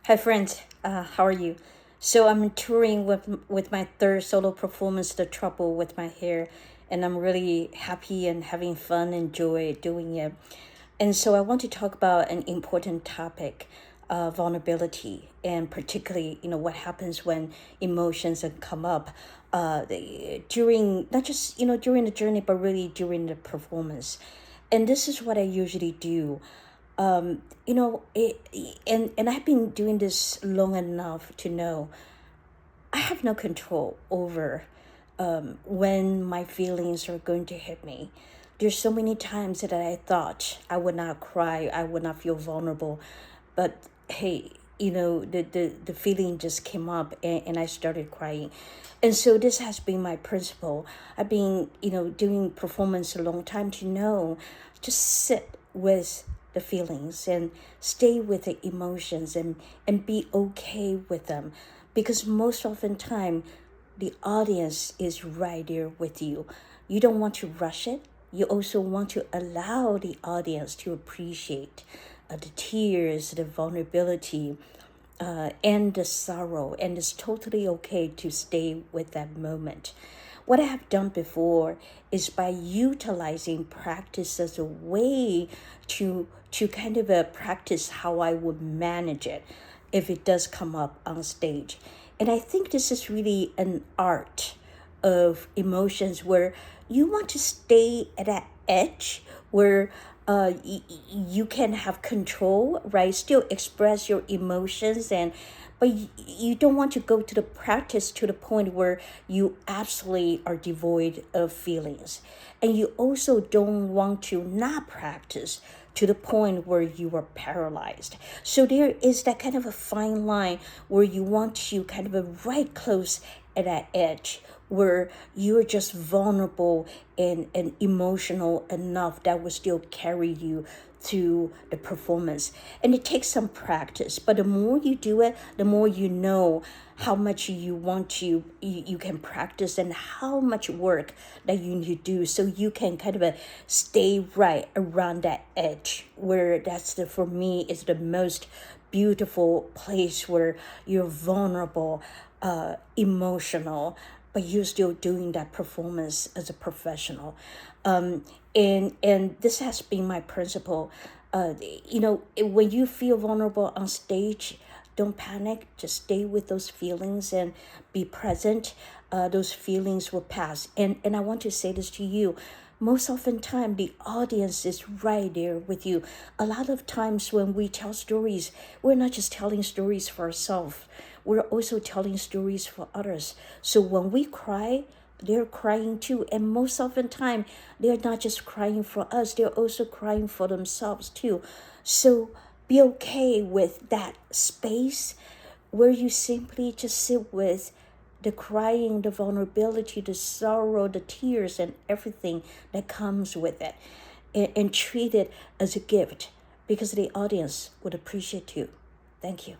Hi friends, how are you? So I'm touring with my third solo performance, The Trouble with My Hair, and I'm really happy and having fun and joy doing it. And so I want to talk about an important topic, vulnerability, and particularly, what happens when emotions come up during not just during the journey, but really during the performance. And this is what I usually do. And I've been doing this long enough to know I have no control over when my feelings are going to hit me. There's so many times that I thought I would not cry, I would not feel vulnerable, but hey, the feeling just came up, and I started crying. And so this has been my principle. I've been, doing performance a long time to know, just sit with the feelings and stay with the emotions and be okay with them, because most often time the audience is right there with you. You don't want to rush it. You also want to allow the audience to appreciate the tears, the vulnerability, and the sorrow, and it's totally okay to stay with that moment. What I have done before is by utilizing practice as a way to kind of practice how I would manage it if it does come up on stage. And I think this is really an art of emotions where you want to stay at that edge where you can have control, right? Still express your emotions, but you don't want to go to the practice to the point where you absolutely are devoid of feelings. And you also don't want to not practice to the point where you are paralyzed. So there is that kind of a fine line where you want to kind of a right close at that edge where you're just vulnerable and emotional enough that will still carry you through the performance. And it takes some practice, but the more you do it, the more you know how much you want to you can practice and how much work that you need to do, so you can kind of stay right around that edge where that's the for me is the most beautiful place where you're vulnerable, emotional, but you're still doing that performance as a professional. And this has been my principle. When you feel vulnerable on stage, don't panic. Just stay with those feelings and be present. Those feelings will pass. And I want to say this to you. Most often time, the audience is right there with you. A lot of times when we tell stories, we're not just telling stories for ourselves. We're also telling stories for others. So when we cry, they're crying too. And most often time, they're not just crying for us, they're also crying for themselves too. So be okay with that space where you simply just sit with the crying, the vulnerability, the sorrow, the tears, and everything that comes with it, and treat it as a gift, because the audience would appreciate you. Thank you.